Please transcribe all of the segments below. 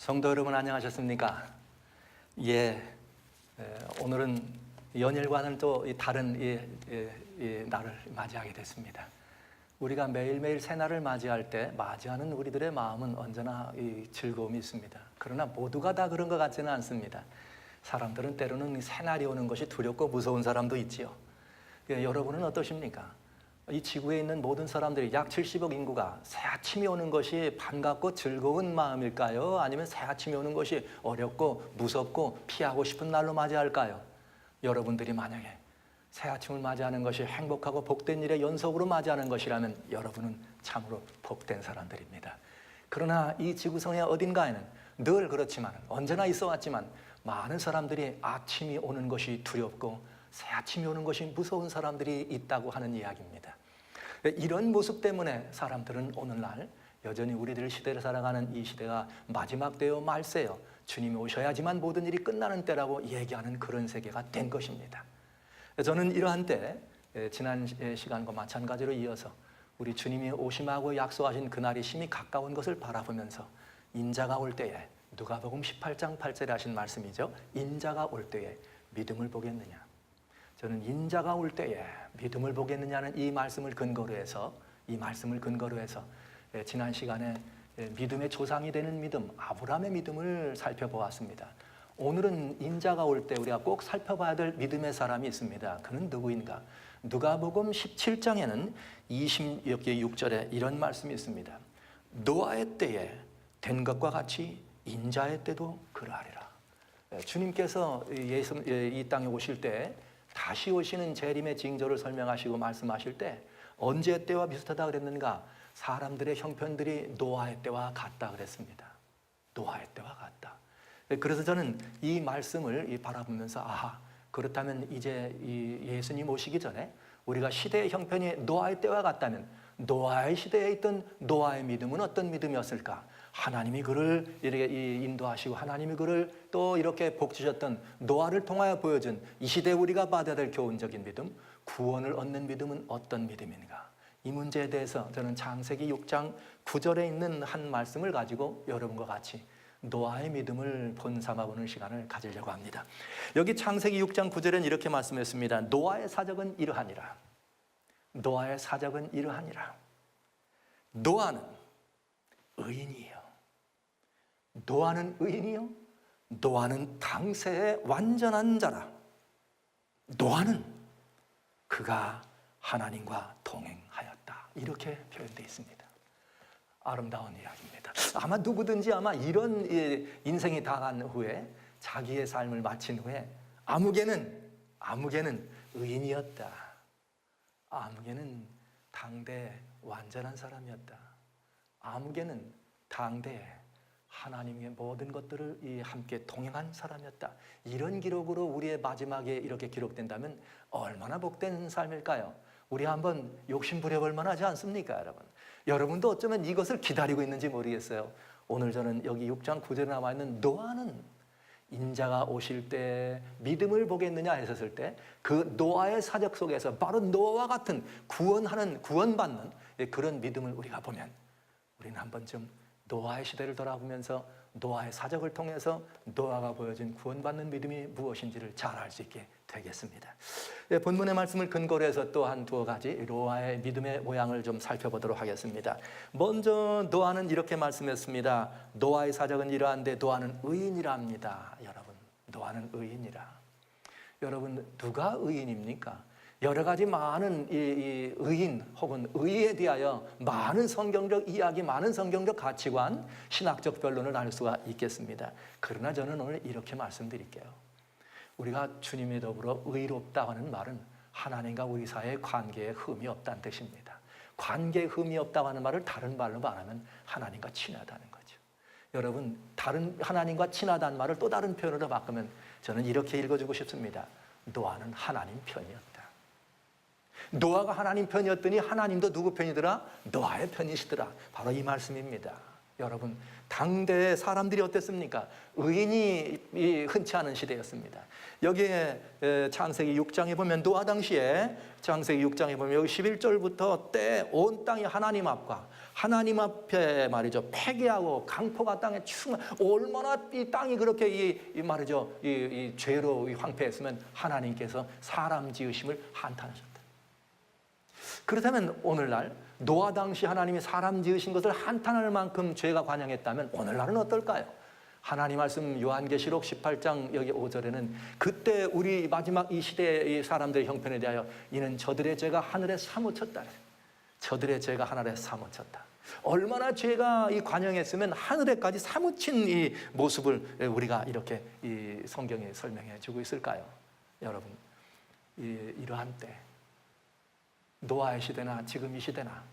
성도 여러분 안녕하셨습니까? 오늘은 연일과는 또 다른 날을 맞이하게 됐습니다. 우리가 매일매일 새날을 맞이할 때 맞이하는 우리들의 마음은 언제나 즐거움이 있습니다. 그러나 모두가 다 그런 것 같지는 않습니다. 사람들은 때로는 새날이 오는 것이 두렵고 무서운 사람도 있지요. 여러분은 어떠십니까? 이 지구에 있는 모든 사람들이 약 70억 인구가 새 아침이 오는 것이 반갑고 즐거운 마음일까요? 아니면 새 아침이 오는 것이 어렵고 무섭고 피하고 싶은 날로 맞이할까요? 여러분들이 만약에 새 아침을 맞이하는 것이 행복하고 복된 일의 연속으로 맞이하는 것이라면 여러분은 참으로 복된 사람들입니다. 그러나 이 지구상의 어딘가에는 늘 그렇지만 언제나 있어 왔지만 많은 사람들이 아침이 오는 것이 두렵고 새 아침이 오는 것이 무서운 사람들이 있다고 하는 이야기입니다. 이런 모습 때문에 사람들은 오늘날 여전히 우리들 시대를 살아가는 이 시대가 마지막 때요 말세요 주님이 오셔야지만 모든 일이 끝나는 때라고 얘기하는 그런 세계가 된 것입니다. 저는 이러한 때 지난 시간과 마찬가지로 이어서 우리 주님이 오심하고 약속하신 그날이 심히 가까운 것을 바라보면서 인자가 올 때에 누가복음 18장 8절에 하신 말씀이죠. 인자가 올 때에 믿음을 보겠느냐. 저는 인자가 올 때에 믿음을 보겠느냐는 이 말씀을 근거로 해서 지난 시간에 믿음의 조상이 되는 믿음, 아브라함의 믿음을 살펴보았습니다. 오늘은 인자가 올 때 우리가 꼭 살펴봐야 될 믿음의 사람이 있습니다. 그는 누구인가? 누가복음 17장에는 26절에 이런 말씀이 있습니다. 노아의 때에 된 것과 같이 인자의 때도 그러하리라. 주님께서 이 땅에 오실 때 다시 오시는 재림의 징조를 설명하시고 말씀하실 때 언제 때와 비슷하다 그랬는가? 사람들의 형편들이 노아의 때와 같다 그랬습니다. 노아의 때와 같다. 그래서 저는 이 말씀을 바라보면서 그렇다면 이제 예수님 오시기 전에 우리가 시대의 형편이 노아의 때와 같다면 노아의 시대에 있던 노아의 믿음은 어떤 믿음이었을까? 하나님이 그를 이렇게 인도하시고 하나님이 그를 또 이렇게 복 주셨던 노아를 통하여 보여준 이 시대에 우리가 받아야 될 교훈적인 믿음, 구원을 얻는 믿음은 어떤 믿음인가? 이 문제에 대해서 저는 창세기 6장 9절에 있는 한 말씀을 가지고 여러분과 같이 노아의 믿음을 본삼아보는 시간을 가지려고 합니다. 여기 창세기 6장 9절엔 이렇게 말씀했습니다. 노아의 사적은 이러하니라. 노아의 사적은 이러하니라. 노아는 의인이에요. 노아는 의인이요. 노아는 당세의 완전한 자라. 노아는 그가 하나님과 동행하였다. 이렇게 표현되어 있습니다. 아름다운 이야기입니다. 아마 누구든지 이런 인생이 다간 후에 자기의 삶을 마친 후에 아무개는 의인이었다. 아무개는 당대 완전한 사람이었다. 아무개는 당대에 하나님의 모든 것들을 함께 동행한 사람이었다. 이런 기록으로 우리의 마지막에 이렇게 기록된다면 얼마나 복된 삶일까요? 우리 한번 욕심 부려볼 만하지 않습니까, 여러분? 여러분도 어쩌면 이것을 기다리고 있는지 모르겠어요. 오늘 저는 여기 6장 9절에 나와 있는 노아는 인자가 오실 때 믿음을 보겠느냐 했었을 때 그 노아의 사적 속에서 바로 노아와 같은 구원받는 그런 믿음을 우리가 보면 우리는 한 번쯤 노아의 시대를 돌아보면서 노아의 사적을 통해서 노아가 보여준 구원받는 믿음이 무엇인지를 잘 알 수 있게 되겠습니다. 본문의 말씀을 근거로 해서 또 한 두어 가지 노아의 믿음의 모양을 좀 살펴보도록 하겠습니다. 먼저 노아는 이렇게 말씀했습니다. 노아의 사적은 이러한데 노아는 의인이랍니다. 여러분, 노아는 의인이라. 여러분, 누가 의인입니까? 여러 가지 많은 이 의인 혹은 의에 대하여 많은 성경적 이야기, 많은 성경적 가치관, 신학적 변론을 나눌 수가 있겠습니다. 그러나 저는 오늘 이렇게 말씀드릴게요. 우리가 주님에 더불어 의롭다 하는 말은 하나님과 우리 사이의 관계에 흠이 없다는 뜻입니다. 관계에 흠이 없다고 하는 말을 다른 말로 말하면 하나님과 친하다는 거죠. 여러분, 다른 하나님과 친하다는 말을 또 다른 표현으로 바꾸면 저는 이렇게 읽어주고 싶습니다. 노아는 하나님 편이었다. 노아가 하나님 편이었더니 하나님도 누구 편이더라? 노아의 편이시더라. 바로 이 말씀입니다. 여러분, 당대의 사람들이 어땠습니까? 의인이 흔치 않은 시대였습니다. 여기에 창세기 6장에 보면 노아 당시에 창세기 6장에 보면 여기 11절부터 때 온 땅이 하나님 앞에 말이죠, 패기하고 강포가 땅에 얼마나 이 땅이 그렇게 이 말이죠, 이 죄로 황폐했으면 하나님께서 사람 지으심을 한탄하셨다. 그렇다면 오늘날 노아 당시 하나님이 사람 지으신 것을 한탄할 만큼 죄가 관영했다면 오늘날은 어떨까요? 하나님 말씀 요한계시록 18장 여기 5절에는 그때 우리 마지막 이 시대의 사람들의 형편에 대하여 이는 저들의 죄가 하늘에 사무쳤다. 저들의 죄가 하늘에 사무쳤다. 얼마나 죄가 이 관영했으면 하늘에까지 사무친 이 모습을 우리가 이렇게 이 성경에 설명해 주고 있을까요? 여러분, 이러한 때 노아의 시대나 지금 이 시대나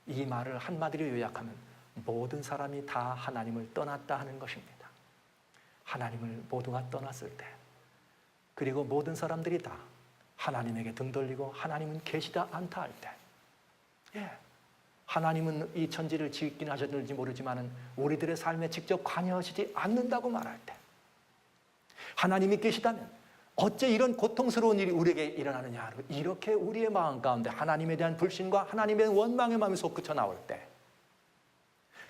이 말을 한마디로 요약하면 모든 사람이 다 하나님을 떠났다 하는 것입니다. 하나님을 모두가 떠났을 때, 그리고 모든 사람들이 다 하나님에게 등 돌리고 하나님은 계시다 않다 할 때, 하나님은 이 천지를 짓긴 하셨는지 모르지만 우리들의 삶에 직접 관여하시지 않는다고 말할 때, 하나님이 계시다면 어째 이런 고통스러운 일이 우리에게 일어나느냐, 이렇게 우리의 마음 가운데 하나님에 대한 불신과 하나님의 원망의 마음이 솟구쳐 나올 때,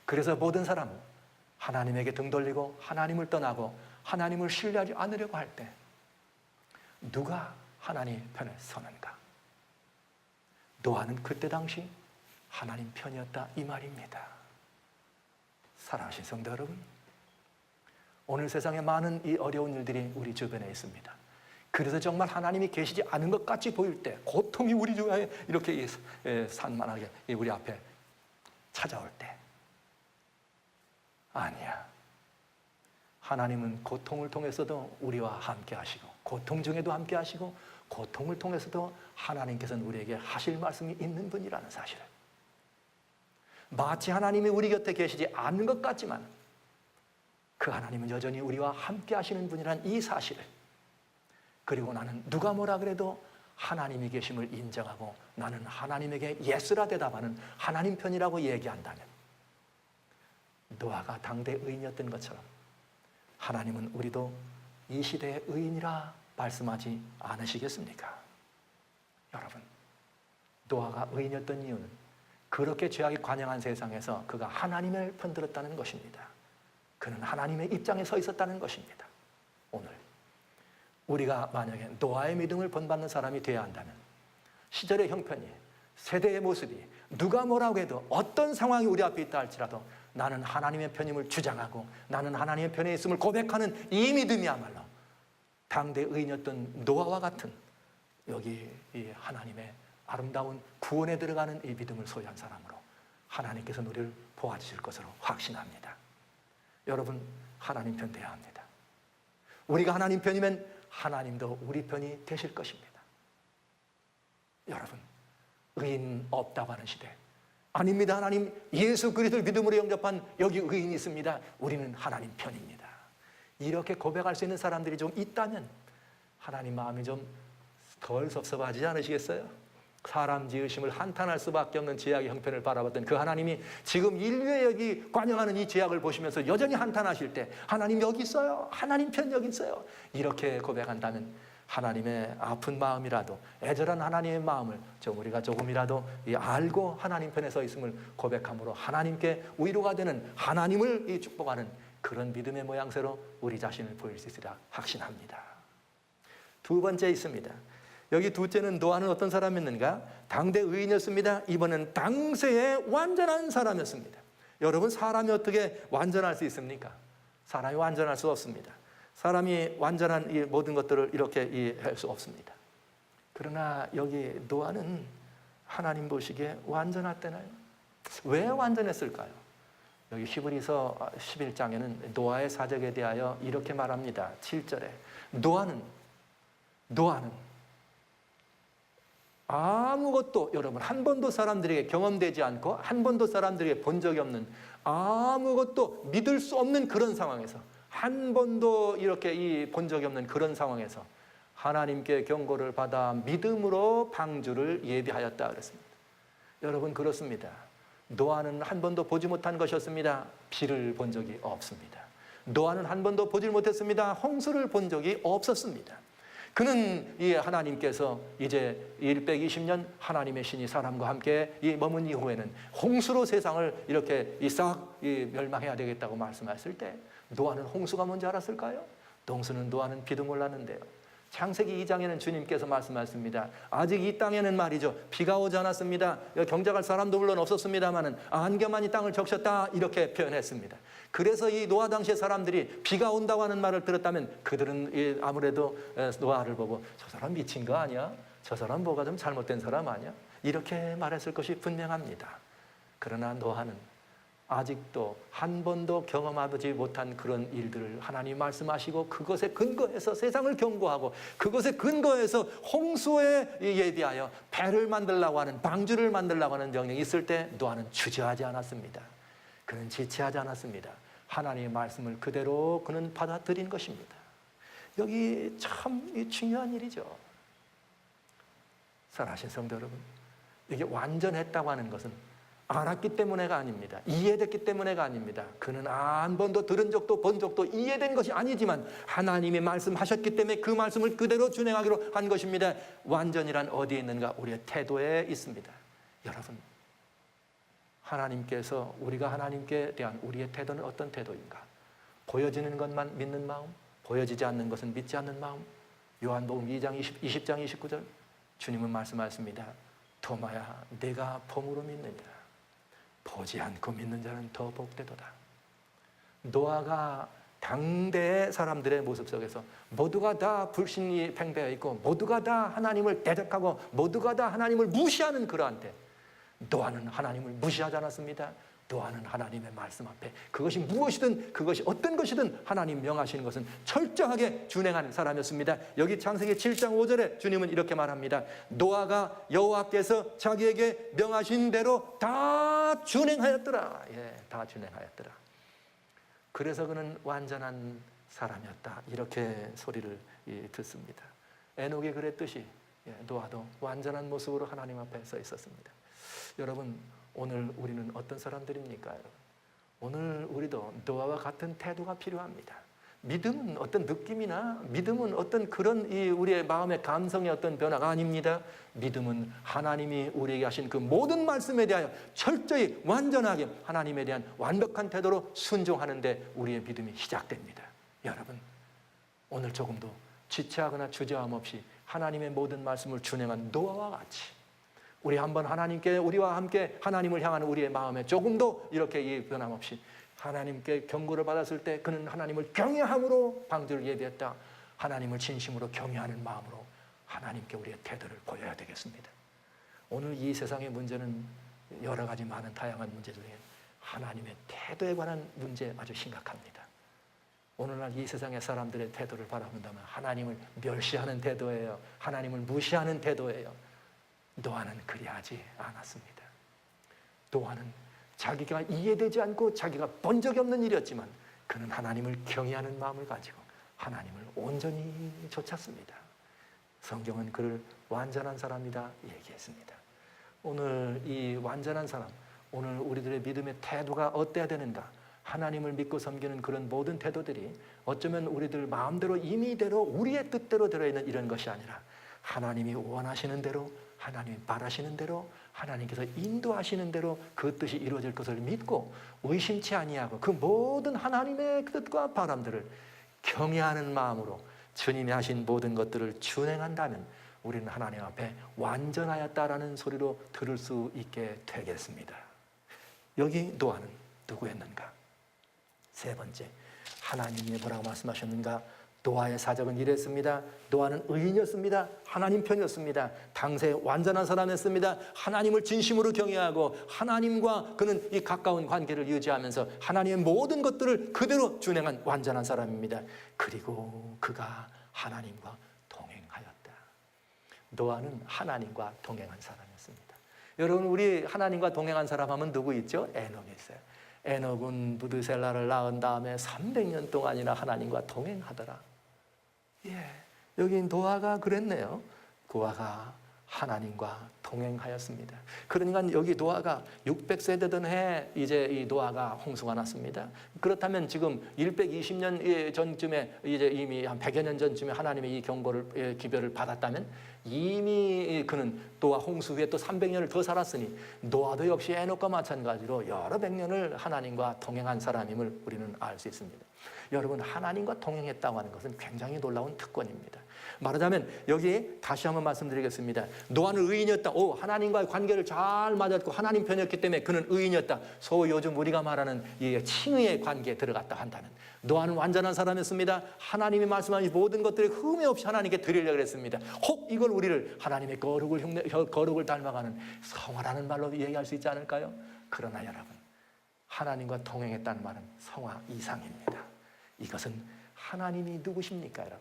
그래서 모든 사람은 하나님에게 등 돌리고 하나님을 떠나고 하나님을 신뢰하지 않으려고 할 때 누가 하나님 편에 서는가? 노아는 그때 당시 하나님 편이었다 이 말입니다. 사랑하신 성도 여러분, 오늘 세상에 많은 이 어려운 일들이 우리 주변에 있습니다. 그래서 정말 하나님이 계시지 않은 것 같이 보일 때, 고통이 우리 주변에 이렇게 산만하게 우리 앞에 찾아올 때, 아니야, 하나님은 고통을 통해서도 우리와 함께 하시고, 고통 중에도 함께 하시고, 고통을 통해서도 하나님께서는 우리에게 하실 말씀이 있는 분이라는 사실을, 마치 하나님이 우리 곁에 계시지 않는 것 같지만 그 하나님은 여전히 우리와 함께 하시는 분이라는 이 사실을, 그리고 나는 누가 뭐라 그래도 하나님이 계심을 인정하고 나는 하나님에게 예스라 대답하는 하나님 편이라고 얘기한다면, 노아가 당대 의인이었던 것처럼 하나님은 우리도 이 시대의 의인이라 말씀하지 않으시겠습니까? 여러분, 노아가 의인이었던 이유는 그렇게 죄악이 관영한 세상에서 그가 하나님을 편들었다는 것입니다. 그는 하나님의 입장에 서 있었다는 것입니다. 오늘 우리가 만약에 노아의 믿음을 본받는 사람이 되어야 한다면, 시절의 형편이, 세대의 모습이 누가 뭐라고 해도 어떤 상황이 우리 앞에 있다 할지라도 나는 하나님의 편임을 주장하고 나는 하나님의 편에 있음을 고백하는 이 믿음이야말로 당대 의인이었던 노아와 같은 여기 이 하나님의 아름다운 구원에 들어가는 이 믿음을 소유한 사람으로 하나님께서 우리를 도와주실 것으로 확신합니다. 여러분, 하나님 편 돼야 합니다. 우리가 하나님 편이면 하나님도 우리 편이 되실 것입니다. 여러분, 의인 없다고 하는 시대, 아닙니다. 하나님 예수 그리스도를 믿음으로 영접한 여기 의인이 있습니다. 우리는 하나님 편입니다. 이렇게 고백할 수 있는 사람들이 좀 있다면 하나님 마음이 좀 덜 섭섭하지 않으시겠어요? 사람 지으심을 한탄할 수밖에 없는 죄악의 형편을 바라봤던 그 하나님이 지금 인류의 여기 관영하는 이 죄악을 보시면서 여전히 한탄하실 때 하나님 여기 있어요, 하나님 편 여기 있어요, 이렇게 고백한다면 하나님의 아픈 마음이라도, 애절한 하나님의 마음을 좀 우리가 조금이라도 알고 하나님 편에 서 있음을 고백함으로 하나님께 위로가 되는, 하나님을 축복하는 그런 믿음의 모양새로 우리 자신을 보일 수 있으리라 확신합니다. 두 번째 있습니다. 여기 둘째는 노아는 어떤 사람이었는가? 당대 의인이었습니다. 이번엔 당세의 완전한 사람이었습니다. 여러분, 사람이 어떻게 완전할 수 있습니까? 사람이 완전할 수 없습니다. 사람이 완전한 이 모든 것들을 이렇게 할 수 없습니다. 그러나 여기 노아는 하나님 보시기에 완전했다나요? 왜 완전했을까요? 여기 히브리서 11장에는 노아의 사적에 대하여 이렇게 말합니다. 7절에 노아는 아무것도, 여러분, 한 번도 사람들에게 경험되지 않고 한 번도 사람들에게 본 적이 없는, 아무것도 믿을 수 없는 그런 상황에서, 한 번도 이렇게 본 적이 없는 그런 상황에서 하나님께 경고를 받아 믿음으로 방주를 예비하였다 그랬습니다. 여러분, 그렇습니다. 노아는 한 번도 보지 못한 것이었습니다. 비를 본 적이 없습니다. 노아는 한 번도 보질 못했습니다. 홍수를 본 적이 없었습니다. 그는 이 하나님께서 이제 120년 하나님의 신이 사람과 함께 머문 이후에는 홍수로 세상을 이렇게 싹 멸망해야 되겠다고 말씀하셨을 때 노아는 홍수가 뭔지 알았을까요? 노아는 비도 몰랐는데요. 창세기 2장에는 주님께서 말씀하셨습니다. 아직 이 땅에는 말이죠, 비가 오지 않았습니다. 경작할 사람도 물론 없었습니다마는 안개만이 땅을 적셨다, 이렇게 표현했습니다. 그래서 이 노아 당시의 사람들이 비가 온다고 하는 말을 들었다면 그들은 아무래도 노아를 보고 저 사람 미친 거 아니야? 저 사람 뭐가 좀 잘못된 사람 아니야? 이렇게 말했을 것이 분명합니다. 그러나 노아는 아직도 한 번도 경험하지 못한 그런 일들을 하나님 말씀하시고 그것에 근거해서 세상을 경고하고 그것에 근거해서 홍수에 예비하여 배를 만들려고 하는, 방주를 만들려고 하는 명령이 있을 때 노아는 주저하지 않았습니다. 그는 지체하지 않았습니다. 하나님의 말씀을 그대로 그는 받아들인 것입니다. 여기 참 중요한 일이죠. 사랑하신 성도 여러분, 이게 완전했다고 하는 것은 알았기 때문에가 아닙니다. 이해됐기 때문에가 아닙니다. 그는 한 번도 들은 적도 본 적도 이해된 것이 아니지만 하나님이 말씀하셨기 때문에 그 말씀을 그대로 준행하기로 한 것입니다. 완전이란 어디에 있는가? 우리의 태도에 있습니다. 여러분, 하나님께서 우리가 하나님께 대한 우리의 태도는 어떤 태도인가? 보여지는 것만 믿는 마음, 보여지지 않는 것은 믿지 않는 마음. 요한복음 2장 20장 29절 주님은 말씀하셨습니다. 도마야, 내가 봄으로 믿느니라. 보지 않고 믿는 자는 더 복되도다. 노아가 당대의 사람들의 모습 속에서 모두가 다 불신이 팽배해 있고 모두가 다 하나님을 대적하고 모두가 다 하나님을 무시하는 그러한 때 노아는 하나님을 무시하지 않았습니다. 노아는 하나님의 말씀 앞에 그것이 무엇이든 그것이 어떤 것이든 하나님 명하시는 것은 철저하게 준행하는 사람이었습니다. 여기 창세기 7장 5절에 주님은 이렇게 말합니다. 노아가 여호와께서 자기에게 명하신 대로 다 준행하였더라. 다 준행하였더라. 그래서 그는 완전한 사람이었다. 이렇게 소리를 듣습니다. 에녹이 그랬듯이 노아도 완전한 모습으로 하나님 앞에 서 있었습니다. 여러분, 오늘 우리는 어떤 사람들입니까? 오늘 우리도 노아와 같은 태도가 필요합니다. 믿음은 어떤 느낌이나 믿음은 어떤 그런 우리의 마음의 감성의 어떤 변화가 아닙니다. 믿음은 하나님이 우리에게 하신 그 모든 말씀에 대하여 철저히 완전하게 하나님에 대한 완벽한 태도로 순종하는데 우리의 믿음이 시작됩니다. 여러분, 오늘 조금도 지체하거나 주저함 없이 하나님의 모든 말씀을 준행한 노아와 같이 우리 한번 하나님께 우리와 함께 하나님을 향하는 우리의 마음에 조금도 이렇게 변함없이 하나님께 경고를 받았을 때 그는 하나님을 경외함으로 방주를 예비했다. 하나님을 진심으로 경외하는 마음으로 하나님께 우리의 태도를 보여야 되겠습니다. 오늘 이 세상의 문제는 여러 가지 많은 다양한 문제 중에 하나님의 태도에 관한 문제 아주 심각합니다. 오늘날 이 세상의 사람들의 태도를 바라본다면 하나님을 멸시하는 태도예요. 하나님을 무시하는 태도예요. 노아는 그리하지 않았습니다. 노아는 자기가 이해되지 않고 자기가 본 적이 없는 일이었지만 그는 하나님을 경외하는 마음을 가지고 하나님을 온전히 좇았습니다. 성경은 그를 완전한 사람이다 얘기했습니다. 오늘 이 완전한 사람, 오늘 우리들의 믿음의 태도가 어때야 되는가? 하나님을 믿고 섬기는 그런 모든 태도들이 어쩌면 우리들 마음대로 임의대로 우리의 뜻대로 들어있는 이런 것이 아니라 하나님이 원하시는 대로 하나님이 바라시는 대로 하나님께서 인도하시는 대로 그 뜻이 이루어질 것을 믿고 의심치 아니하고 그 모든 하나님의 뜻과 바람들을 경외하는 마음으로 주님이 하신 모든 것들을 준행한다면 우리는 하나님 앞에 완전하였다라는 소리로 들을 수 있게 되겠습니다. 여기 노아는 누구였는가? 세 번째, 하나님이 뭐라고 말씀하셨는가? 노아의 사적은 이랬습니다. 노아는 의인이었습니다. 하나님 편이었습니다. 당시에 완전한 사람이었습니다. 하나님을 진심으로 경외하고 하나님과 그는 이 가까운 관계를 유지하면서 하나님의 모든 것들을 그대로 준행한 완전한 사람입니다. 그리고 그가 하나님과 동행하였다. 노아는 하나님과 동행한 사람이었습니다. 여러분, 우리 하나님과 동행한 사람 하면 누구 있죠? 에녹이 있어요. 에녹은 무드셀라를 낳은 다음에 300년 동안이나 하나님과 동행하더라. 여기 노아가 그랬네요. 노아가 하나님과 동행하였습니다. 그러니까 여기 노아가 600세 되던 해 이제 이 노아가 홍수가 났습니다. 그렇다면 지금 120년 전쯤에 이제 이미 한 100여 년 전쯤에 하나님의 이 경고를 기별을 받았다면 이미 그는 또한 홍수 후에 또 300년을 더 살았으니 노아도 역시 에녹과 마찬가지로 여러 백 년을 하나님과 동행한 사람임을 우리는 알 수 있습니다. 여러분, 하나님과 동행했다고 하는 것은 굉장히 놀라운 특권입니다. 말하자면 여기 다시 한번 말씀드리겠습니다. 노아는 의인이었다. 하나님과의 관계를 잘 맞았고 하나님 편이었기 때문에 그는 의인이었다. 소위 요즘 우리가 말하는 이 칭의의 관계에 들어갔다 한다는, 노아는 완전한 사람이었습니다. 하나님이 말씀하신 모든 것들을 흠이 없이 하나님께 드리려고 했습니다. 혹 이걸 우리를 하나님의 거룩을 닮아가는 성화라는 말로 얘기할 수 있지 않을까요? 그러나 여러분, 하나님과 동행했다는 말은 성화 이상입니다. 이것은 하나님이 누구십니까, 여러분?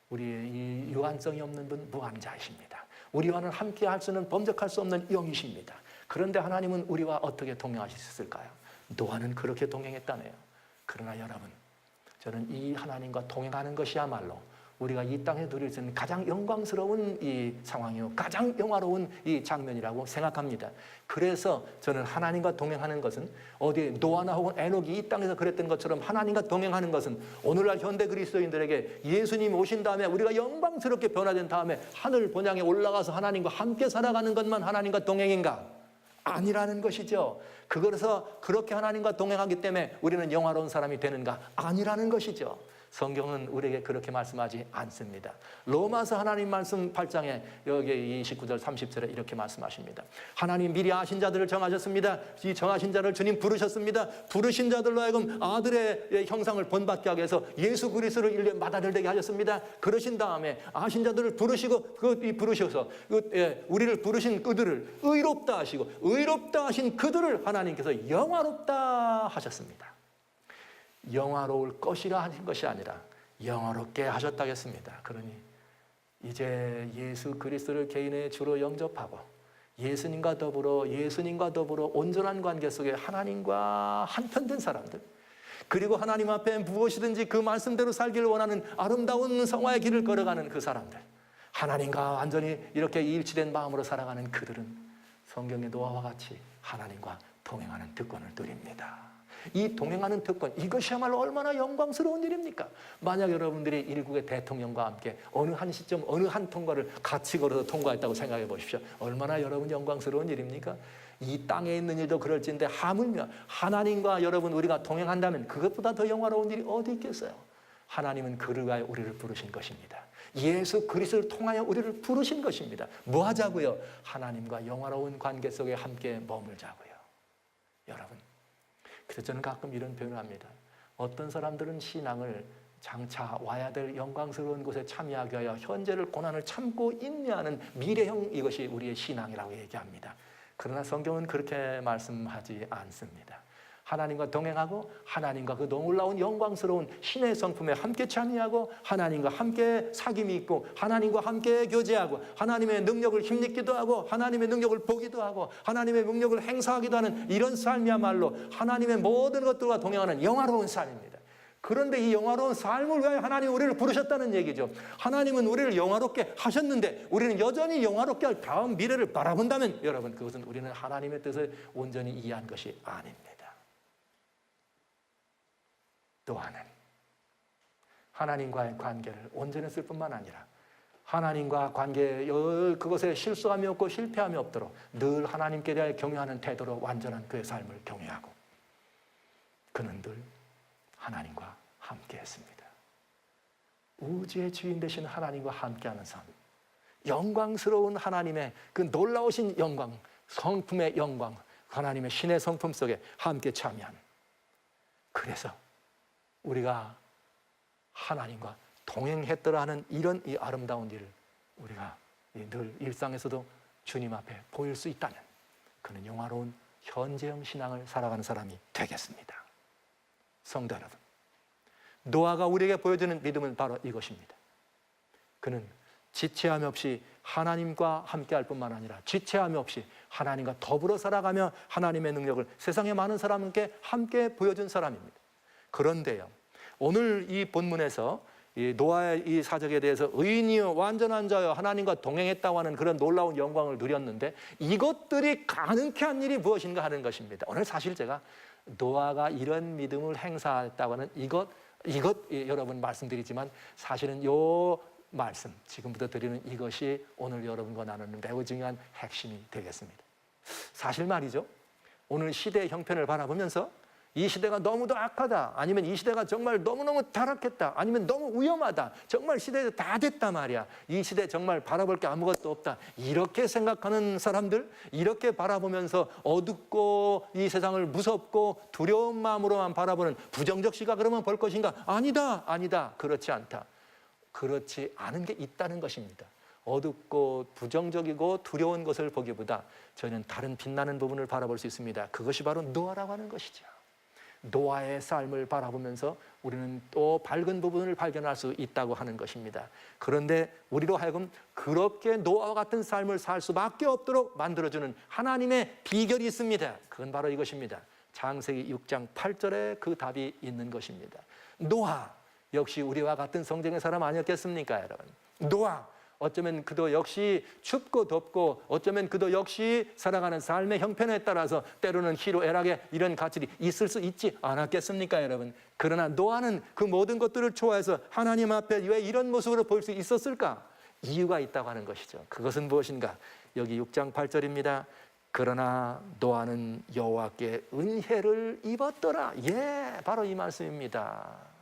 우리의 이 유한성이 없는 분, 무한자이십니다. 우리와는 함께 할 수는 범접할 수 없는 영이십니다. 그런데 하나님은 우리와 어떻게 동행하셨을까요? 노아는 그렇게 동행했다네요. 그러나 여러분, 저는 이 하나님과 동행하는 것이야말로 우리가 이 땅에 누릴 수 있는 가장 영광스러운 이 상황이요, 가장 영화로운 이 장면이라고 생각합니다. 그래서 저는 하나님과 동행하는 것은 어디 노아나 혹은 에녹이 이 땅에서 그랬던 것처럼 하나님과 동행하는 것은 오늘날 현대 그리스도인들에게 예수님이 오신 다음에 우리가 영광스럽게 변화된 다음에 하늘 본향에 올라가서 하나님과 함께 살아가는 것만 하나님과 동행인가? 아니라는 것이죠. 그래서 그렇게 하나님과 동행하기 때문에 우리는 영화로운 사람이 되는가? 아니라는 것이죠. 성경은 우리에게 그렇게 말씀하지 않습니다. 로마서 하나님 말씀 8장에 여기 29절 30절에 이렇게 말씀하십니다. 하나님 미리 아신 자들을 정하셨습니다. 이 정하신 자를 주님 부르셨습니다. 부르신 자들로 하여금 아들의 형상을 본받게 하기 위해서 예수 그리스도를 인류에 맏아들되게 하셨습니다. 그러신 다음에 아신 자들을 부르시고 부르셔서 우리를 부르신 그들을 의롭다 하시고 의롭다 하신 그들을 하나님께서 영화롭다 하셨습니다. 영화로울 것이라 하신 것이 아니라 영화롭게 하셨다겠습니다. 그러니 이제 예수 그리스도를 개인의 주로 영접하고 예수님과 더불어 온전한 관계 속에 하나님과 한편된 사람들, 그리고 하나님 앞에 무엇이든지 그 말씀대로 살기를 원하는 아름다운 성화의 길을 걸어가는 그 사람들, 하나님과 완전히 이렇게 일치된 마음으로 살아가는 그들은 성경의 노아와 같이 하나님과 동행하는 특권을 누립니다. 이 동행하는 특권, 이것이야말로 얼마나 영광스러운 일입니까? 만약 여러분들이 일국의 대통령과 함께 어느 한 시점 어느 한 통과를 같이 걸어서 통과했다고 생각해 보십시오. 얼마나 여러분 영광스러운 일입니까? 이 땅에 있는 일도 그럴진데 하물며 하나님과 여러분 우리가 동행한다면 그것보다 더 영화로운 일이 어디 있겠어요? 하나님은 그를 위하여 우리를 부르신 것입니다. 예수 그리스도를 통하여 우리를 부르신 것입니다. 뭐 하자고요? 하나님과 영화로운 관계 속에 함께 머물자고요. 여러분, 그래서 저는 가끔 이런 표현을 합니다. 어떤 사람들은 신앙을 장차 와야 될 영광스러운 곳에 참여하기 위하여 현재를 고난을 참고 인내하는 미래형, 이것이 우리의 신앙이라고 얘기합니다. 그러나 성경은 그렇게 말씀하지 않습니다. 하나님과 동행하고 하나님과 그 놀라운 영광스러운 신의 성품에 함께 참여하고 하나님과 함께 사귐이 있고 하나님과 함께 교제하고 하나님의 능력을 힘입기도 하고 하나님의 능력을 보기도 하고 하나님의 능력을 행사하기도 하는 이런 삶이야말로 하나님의 모든 것들과 동행하는 영화로운 삶입니다. 그런데 이 영화로운 삶을 위하여 하나님이 우리를 부르셨다는 얘기죠. 하나님은 우리를 영화롭게 하셨는데 우리는 여전히 영화롭게 할 다음 미래를 바라본다면 여러분, 그것은 우리는 하나님의 뜻을 온전히 이해한 것이 아닙니다. 또한은 하나님과의 관계를 온전히 쓸 뿐만 아니라 하나님과 관계 그것에 실수함이 없고 실패함이 없도록 늘 하나님께 대하여 경외하는 태도로 완전한 그의 삶을 경외하고 그는 늘 하나님과 함께 했습니다. 우주의 주인 되신 하나님과 함께하는 삶, 영광스러운 하나님의 그 놀라우신 영광, 성품의 영광, 하나님의 신의 성품 속에 함께 참여하는, 그래서 우리가 하나님과 동행했더라 하는 이런 이 아름다운 일을 우리가 늘 일상에서도 주님 앞에 보일 수 있다면 그는 영화로운 현재형 신앙을 살아가는 사람이 되겠습니다. 성도 여러분, 노아가 우리에게 보여주는 믿음은 바로 이것입니다. 그는 지체함이 없이 하나님과 함께할 뿐만 아니라 지체함이 없이 하나님과 더불어 살아가며 하나님의 능력을 세상의 많은 사람께 함께 보여준 사람입니다. 그런데요, 오늘 이 본문에서 이 노아의 이 사적에 대해서 의인이요 완전한 자요 하나님과 동행했다고 하는 그런 놀라운 영광을 누렸는데 이것들이 가능케 한 일이 무엇인가 하는 것입니다. 오늘 사실 제가 노아가 이런 믿음을 행사했다고 하는 이것 여러분 말씀드리지만 사실은 요 말씀 지금부터 드리는 이것이 오늘 여러분과 나누는 매우 중요한 핵심이 되겠습니다. 사실 말이죠. 오늘 시대의 형편을 바라보면서 이 시대가 너무도 악하다, 아니면 이 시대가 정말 너무너무 타락했다, 아니면 너무 위험하다, 정말 시대에 다 됐다 말이야, 이 시대 정말 바라볼 게 아무것도 없다, 이렇게 생각하는 사람들, 이렇게 바라보면서 어둡고 이 세상을 무섭고 두려운 마음으로만 바라보는 부정적 시각으로만 볼 것인가? 아니다, 그렇지 않다. 그렇지 않은 게 있다는 것입니다. 어둡고 부정적이고 두려운 것을 보기보다 저희는 다른 빛나는 부분을 바라볼 수 있습니다. 그것이 바로 노아라고 하는 것이죠. 노아의 삶을 바라보면서 우리는 또 밝은 부분을 발견할 수 있다고 하는 것입니다. 그런데 우리로 하여금 그렇게 노아와 같은 삶을 살 수밖에 없도록 만들어주는 하나님의 비결이 있습니다. 그건 바로 이것입니다. 창세기 6장 8절에 그 답이 있는 것입니다. 노아 역시 우리와 같은 성정의 사람 아니었겠습니까, 여러분? 노아 어쩌면 그도 역시 춥고 덥고 어쩌면 그도 역시 살아가는 삶의 형편에 따라서 때로는 희로애락의 이런 가출이 있을 수 있지 않았겠습니까, 여러분? 그러나 노아는 그 모든 것들을 좋아해서 하나님 앞에 왜 이런 모습으로 보일 수 있었을까? 이유가 있다고 하는 것이죠. 그것은 무엇인가? 여기 6장 8절입니다. 그러나 노아는 여호와께 은혜를 입었더라. 바로 이 말씀입니다.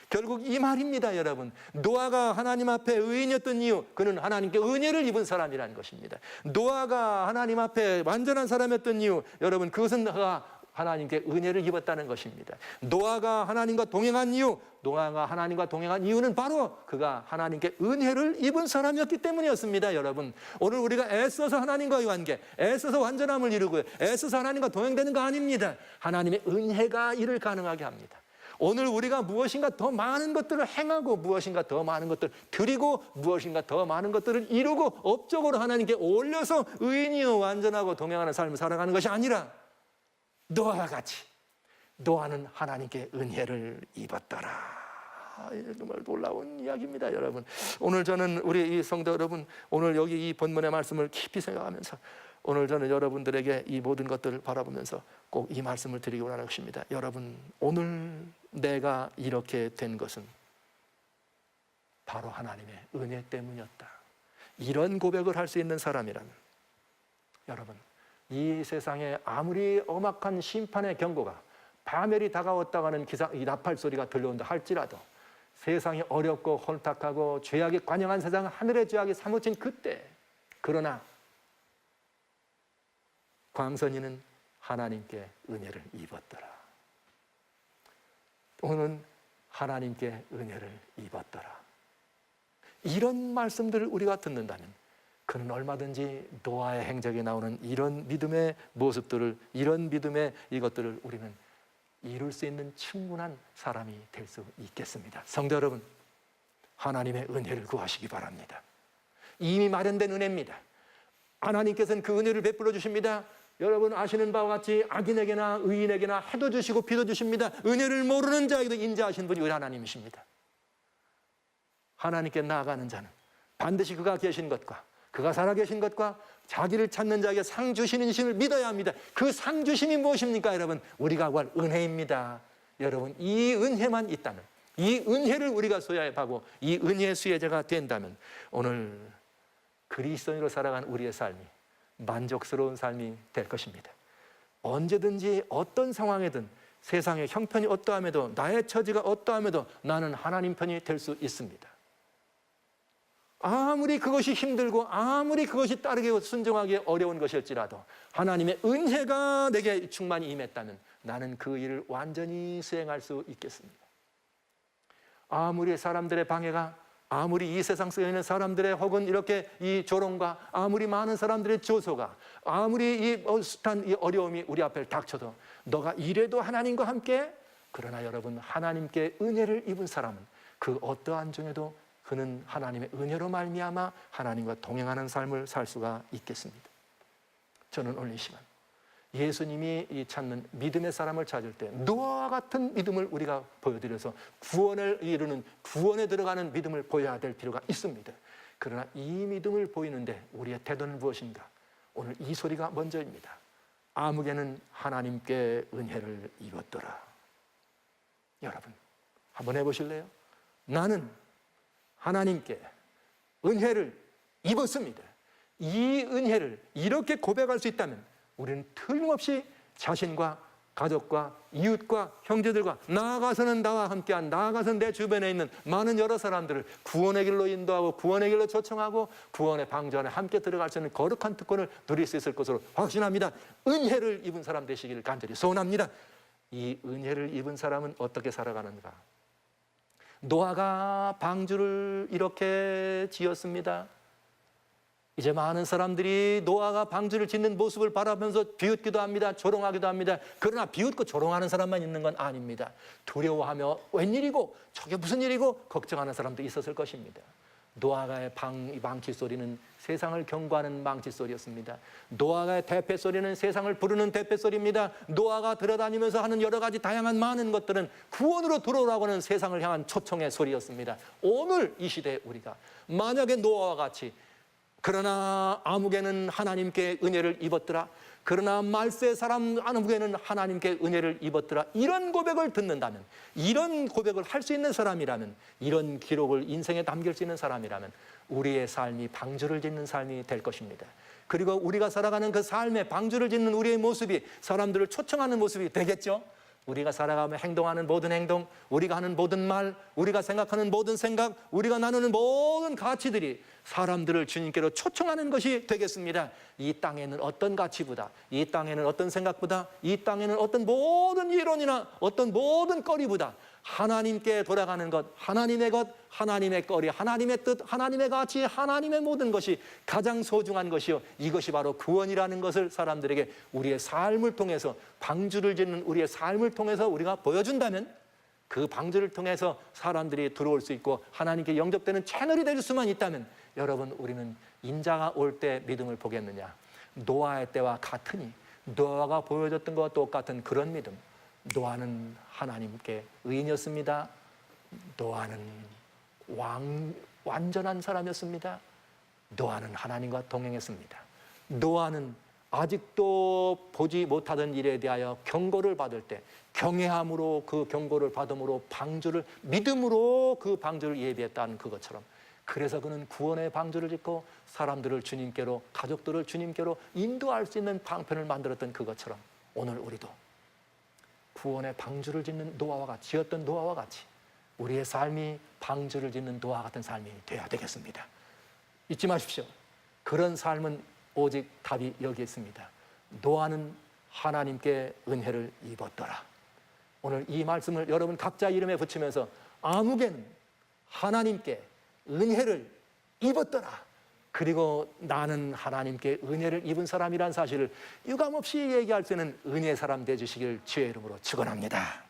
결국 이 말입니다, 여러분. 노아가 하나님 앞에 의인이었던 이유, 그는 하나님께 은혜를 입은 사람이라는 것입니다. 노아가 하나님 앞에 완전한 사람이었던 이유, 여러분, 그것은 그가 하나님께 은혜를 입었다는 것입니다. 노아가 하나님과 동행한 이유, 노아가 하나님과 동행한 이유는 바로 그가 하나님께 은혜를 입은 사람이었기 때문이었습니다, 여러분. 오늘 우리가 애써서 하나님과의 관계, 애써서 완전함을 이루고요, 애써서 하나님과 동행되는 거 아닙니다. 하나님의 은혜가 이를 가능하게 합니다. 오늘 우리가 무엇인가 더 많은 것들을 행하고 무엇인가 더 많은 것들을 드리고 무엇인가 더 많은 것들을 이루고 업적으로 하나님께 올려서 의인이요 완전하고 동행하는 삶을 살아가는 것이 아니라 노아와 같이 노아는 하나님께 은혜를 입었더라. 정말 놀라운 이야기입니다, 여러분. 오늘 저는 우리 이 성도 여러분, 오늘 여기 이 본문의 말씀을 깊이 생각하면서 오늘 저는 여러분들에게 이 모든 것들을 바라보면서 꼭 이 말씀을 드리기 원하는 것입니다. 여러분, 오늘 내가 이렇게 된 것은 바로 하나님의 은혜 때문이었다. 이런 고백을 할 수 있는 사람이라면 여러분, 이 세상에 아무리 엄악한 심판의 경고가 파멸이 다가왔다고 하는 이 나팔 소리가 들려온다 할지라도 세상이 어렵고 혼탁하고 죄악에 관영한 세상, 하늘의 죄악이 사무친 그때, 그러나 광선이는 하나님께 은혜를 입었더라. 오늘 하나님께 은혜를 입었더라. 이런 말씀들을 우리가 듣는다면 그는 얼마든지 노아의 행적에 나오는 이런 믿음의 모습들을, 이런 믿음의 이것들을 우리는 이룰 수 있는 충분한 사람이 될 수 있겠습니다. 성도 여러분, 하나님의 은혜를 구하시기 바랍니다. 이미 마련된 은혜입니다. 하나님께서는 그 은혜를 베풀어 주십니다. 여러분 아시는 바와 같이 악인에게나 의인에게나 해도 주시고 비도 주십니다. 은혜를 모르는 자에게도 인자하신 분이 우리 하나님이십니다. 하나님께 나아가는 자는 반드시 그가 계신 것과 그가 살아계신 것과 자기를 찾는 자에게 상 주시는 신을 믿어야 합니다. 그 상 주심이 무엇입니까, 여러분? 우리가 구할 은혜입니다. 여러분, 이 은혜만 있다면, 이 은혜를 우리가 소유하고 이 은혜의 수혜자가 된다면 오늘 그리스도인으로 살아가는 우리의 삶이 만족스러운 삶이 될 것입니다. 언제든지 어떤 상황에든 세상의 형편이 어떠함에도 나의 처지가 어떠함에도 나는 하나님 편이 될 수 있습니다. 아무리 그것이 힘들고 아무리 그것이 따르게 순종하기 어려운 것일지라도 하나님의 은혜가 내게 충만히 임했다면 나는 그 일을 완전히 수행할 수 있겠습니다. 아무리 사람들의 방해가, 아무리 이 세상 속에 있는 사람들의 혹은 이렇게 이 조롱과 아무리 많은 사람들의 조소가, 아무리 이 숱한 이 어려움이 우리 앞에 닥쳐도 너가 이래도 하나님과 함께, 그러나 여러분 하나님께 은혜를 입은 사람은 그 어떠한 중에도 그는 하나님의 은혜로 말미암아 하나님과 동행하는 삶을 살 수가 있겠습니다. 저는 오늘 이 시간 예수님이 이 찾는 믿음의 사람을 찾을 때 노아와 같은 믿음을 우리가 보여드려서 구원을 이루는, 구원에 들어가는 믿음을 보여야 될 필요가 있습니다. 그러나 이 믿음을 보이는데 우리의 태도는 무엇인가? 오늘 이 소리가 먼저입니다. 아무개는 하나님께 은혜를 입었더라. 여러분 한번 해보실래요? 나는 하나님께 은혜를 입었습니다. 이 은혜를 이렇게 고백할 수 있다면 우리는 틀림없이 자신과 가족과 이웃과 형제들과 나아가서는 나와 함께한, 나아가서는 내 주변에 있는 많은 여러 사람들을 구원의 길로 인도하고 구원의 길로 초청하고 구원의 방주 안에 함께 들어갈 수 있는 거룩한 특권을 누릴 수 있을 것으로 확신합니다. 은혜를 입은 사람 되시기를 간절히 소원합니다. 이 은혜를 입은 사람은 어떻게 살아가는가? 노아가 방주를 이렇게 지었습니다. 이제 많은 사람들이 노아가 방주를 짓는 모습을 바라보면서 비웃기도 합니다. 조롱하기도 합니다. 그러나 비웃고 조롱하는 사람만 있는 건 아닙니다. 두려워하며 웬일이고 저게 무슨 일이고 걱정하는 사람도 있었을 것입니다. 노아가의 망치 소리는 세상을 경고하는 망치 소리였습니다. 노아가의 대패 소리는 세상을 부르는 대패 소리입니다. 노아가 들어다니면서 하는 여러 가지 다양한 많은 것들은 구원으로 들어오라고 하는 세상을 향한 초청의 소리였습니다. 오늘 이 시대에 우리가 만약에 노아와 같이 그러나 아무개는 하나님께 은혜를 입었더라, 그러나 말세 사람 아무개는 하나님께 은혜를 입었더라, 이런 고백을 듣는다면, 이런 고백을 할 수 있는 사람이라면, 이런 기록을 인생에 남길 수 있는 사람이라면 우리의 삶이 방주를 짓는 삶이 될 것입니다. 그리고 우리가 살아가는 그 삶에 방주를 짓는 우리의 모습이 사람들을 초청하는 모습이 되겠죠. 우리가 살아가며 행동하는 모든 행동, 우리가 하는 모든 말, 우리가 생각하는 모든 생각, 우리가 나누는 모든 가치들이 사람들을 주님께로 초청하는 것이 되겠습니다. 이 땅에는 어떤 가치보다, 이 땅에는 어떤 생각보다, 이 땅에는 어떤 모든 이론이나 어떤 모든 거리보다 하나님께 돌아가는 것, 하나님의 것, 하나님의 거리, 하나님의 뜻, 하나님의 가치, 하나님의 모든 것이 가장 소중한 것이요, 이것이 바로 구원이라는 것을 사람들에게 우리의 삶을 통해서, 방주를 짓는 우리의 삶을 통해서 우리가 보여준다면, 그 방주를 통해서 사람들이 들어올 수 있고 하나님께 영접되는 채널이 될 수만 있다면, 여러분 우리는 인자가 올 때 믿음을 보겠느냐? 노아의 때와 같으니, 노아가 보여줬던 것과 똑같은 그런 믿음. 노아는 하나님께 의인이었습니다. 노아는 완전한 사람이었습니다. 노아는 하나님과 동행했습니다. 노아는 아직도 보지 못하던 일에 대하여 경고를 받을 때 경외함으로 그 경고를 받음으로 방주를, 믿음으로 그 방주를 예비했다는 그것처럼, 그래서 그는 구원의 방주를 짓고 사람들을 주님께로, 가족들을 주님께로 인도할 수 있는 방편을 만들었던 그것처럼 오늘 우리도 구원의 방주를 짓는 노아와 같이, 지었던 노아와 같이 우리의 삶이 방주를 짓는 노아 같은 삶이 되어야 되겠습니다. 잊지 마십시오. 그런 삶은 오직 답이 여기 있습니다. 노아는 하나님께 은혜를 입었더라. 오늘 이 말씀을 여러분 각자 이름에 붙이면서 아무개는 하나님께 은혜를 입었더라, 그리고 나는 하나님께 은혜를 입은 사람이란 사실을 유감없이 얘기할 수 있는 은혜의 사람 되주시길 주의 이름으로 축원합니다.